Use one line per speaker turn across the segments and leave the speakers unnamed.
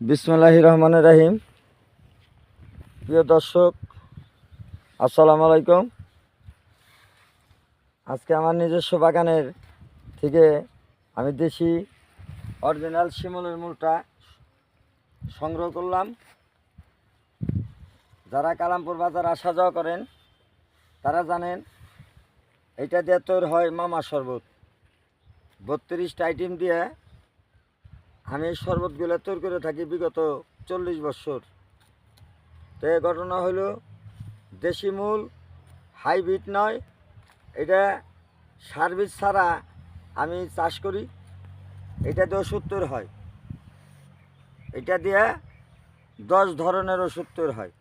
বিসমিল্লাহির রহমানির রহিম। প্রিয় দর্শক, আসসালামু আলাইকুম। আজকে আমার নিজস্ব বাগানের থেকে আমি দেশি অরিজিনাল শিমুলের মূলটা সংগ্রহ করলাম। যারা কালামপুর বাজার আসা যাওয়া করেন তারা জানেন এটা দিয়ে তৈরি হয় মামা শরবত। 32টা আইটেম দিয়ে আমি এই শরবতগুলো তৈরি করে থাকি বিগত 40 বছর। তো এই ঘটনা হলো দেশি মূল, হাইব্রিড নয়, এটা সার্ভিস ছাড়া আমি চাষ করি। এটা দিয়ে ওষুধ তৈরি হয়, এটা দিয়ে 10 ধরনের ওষুধ তৈরি হয়।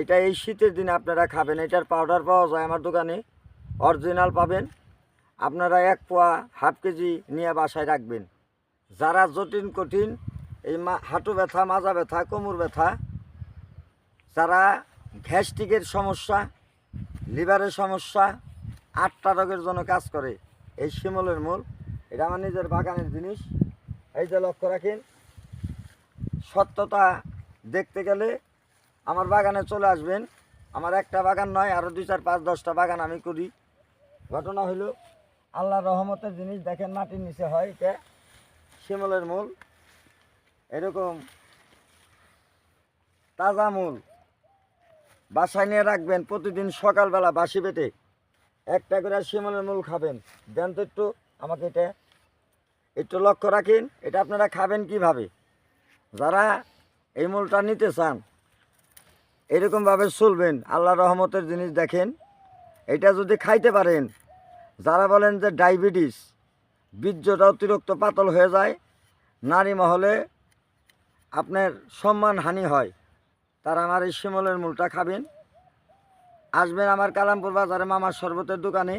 এটা এই শীতের দিনে আপনারা খাবেন। এটার পাউডার পাওয়া যায় আমার দোকানে, অরিজিনাল পাবেন। আপনারা 1 পোয়া হাফ কেজি নিয়ে বাসায় রাখবেন। যারা জটিল কঠিন এই হাঁটু ব্যথা, মাজা ব্যথা, কোমর ব্যথা, যারা গ্যাস্ট্রিকের সমস্যা, লিভারের সমস্যা, 8টা রোগের জন্য কাজ করে এই শিমুলের মূল। এটা আমার নিজের বাগানের জিনিস। এই যে লক্ষ্য রাখেন, সত্যতা দেখতে গেলে আমার বাগানে চলে আসবেন। আমার একটা বাগান নয়, আরও 2, 4, 5, 10টা বাগান আমি করি। ঘটনা হলো আল্লাহর রহমতের জিনিস। দেখেন মাটির নিচে হয়, এটা শিমুলের মূল। এরকম তাজা মূল বাসায় নিয়ে রাখবেন। প্রতিদিন সকালবেলা বাসি পেটে একটা করে শিমুলের মূল খাবেন। দেন তো একটু আমাকে, এটা একটু লক্ষ্য রাখেন। এটা আপনারা খাবেন কিভাবে? যারা এই মূলটা নিতে চান এরকমভাবে চলবেন। আল্লাহর রহমতের জিনিস। দেখেন এটা যদি খাইতে পারেন, যারা বলেন যে ডায়াবেটিস, বীর্যটা অতিরিক্ত পাতল হয়ে যায়, নারী মহলে আপনার সম্মান হানি হয়, তারা আমার এই শিমুলের মূলটা খাবেন। আসবেন আমার কালামপুর বাজারে মামার শরবতের দোকানে,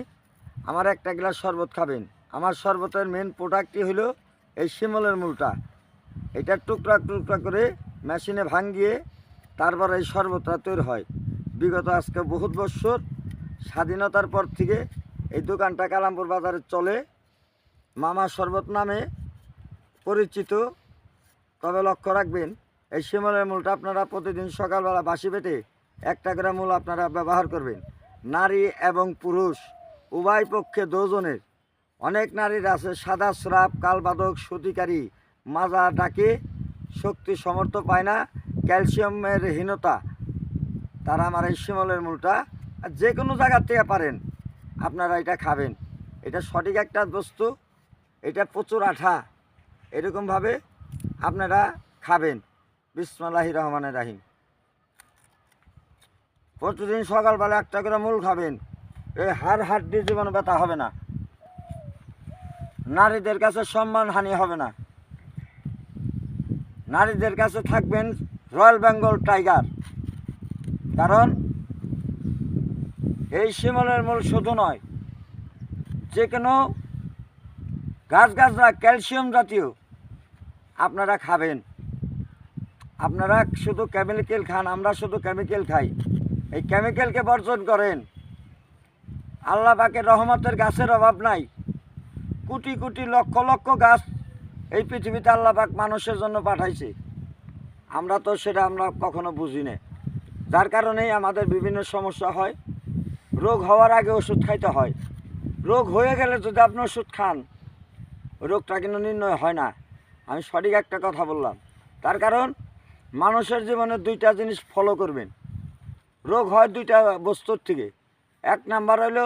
আমার একটা গ্লাস শরবত খাবেন। আমার শরবতের মেন প্রোডাক্টই হলো এই শিমুলের মূলটা। এটা টুকরা টুকরা করে মেশিনে ভাঙিয়ে তারপর এই শরবতটা তৈরি হয়। বিগত আজকে বহুত বছর, স্বাধীনতার পর থেকে এই দোকানটা কালামপুর বাজারে চলে, মামা শরবত নামে পরিচিত। তবে লক্ষ্য রাখবেন, এই শিমুলের মূলটা আপনারা প্রতিদিন সকালবেলা বাসি পেটে একটা করে মূল আপনারা ব্যবহার করবেন। নারী এবং পুরুষ উভয় পক্ষে দুজনের। অনেক নারীর আছে সাদা স্রাব, কালবাদক, সতিকারী, মাজা ডাকে, শক্তি সমর্থ পায় না, ক্যালসিয়ামের হীনতা, তারা আমার এই শিমুলের মূলটা যে কোনো জায়গার থেকে পারেন আপনারা এটা খাবেন। এটা সঠিক একটা বস্তু, এটা প্রচুর আঠা। এরকমভাবে আপনারা খাবেন। বিসমিল্লাহির রহমানির রহিম। প্রতিদিন সকালবেলা একটা করে মূল খাবেন। এই হাড্ডি জীবনে ব্যথা হবে না, নারীদের কাছে সম্মান হানি হবে না, নারীদের কাছে থাকবেন রয়্যাল বেঙ্গল টাইগার। কারণ এই শিমুলের মূল শুধু নয়, যে কোনো গাছগাছরা ক্যালসিয়াম জাতীয় আপনারা খাবেন। আপনারা শুধু কেমিক্যাল খান, আমরা শুধু কেমিক্যাল খাই। এই কেমিক্যালকে বর্জন করেন। আল্লাহ পাকের রহমতের গাছের অভাব নাই। কোটি কোটি লক্ষ লক্ষ গাছ এই পৃথিবীতে আল্লাহ পাক মানুষের জন্য পাঠাইছে। আমরা তো সেটা আমরা কখনো বুঝি না, যার কারণেই আমাদের বিভিন্ন সমস্যা হয়। রোগ হওয়ার আগে ওষুধ খাইতে হয়। রোগ হয়ে গেলে যদি আপনি ওষুধ খান, রোগটা কিন্তু নির্ণয় হয় না। আমি সঠিক একটা কথা বললাম। তার কারণ মানুষের জীবনে 2টা জিনিস ফলো করবেন। রোগ হয় 2টা বস্তুর থেকে। 1 নাম্বার হলো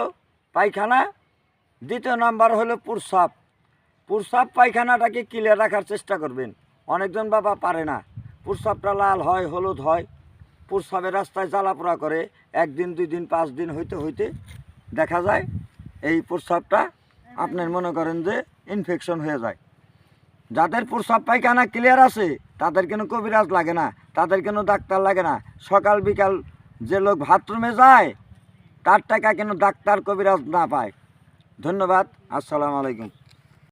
পায়খানা, 2য় নাম্বার হলো প্রস্রাব। প্রস্রাব পায়খানাটাকে ক্লিয়ার রাখার চেষ্টা করবেন। অনেকজন বাবা পারে না, প্রস্রাবটা লাল হয়, হলুদ হয়, প্রস্রাবের রাস্তায় জ্বালাপোড়া করে। 1 দিন 2 দিন 5 দিন হইতে হইতে দেখা যায় এই প্রস্রাবটা আপনার মনে করেন যে ইনফেকশন হয়ে যায়। যাদের প্রস্রাব পায়খানা ক্লিয়ার আছে তাদের কোনো কবিরাজ লাগে না, তাদের কোনো ডাক্তার লাগে না। সকাল বিকাল যে লোক বাথরুমে যায় তার টাকা কেন ডাক্তার কবিরাজ না পায়। ধন্যবাদ। আসসালামু আলাইকুম।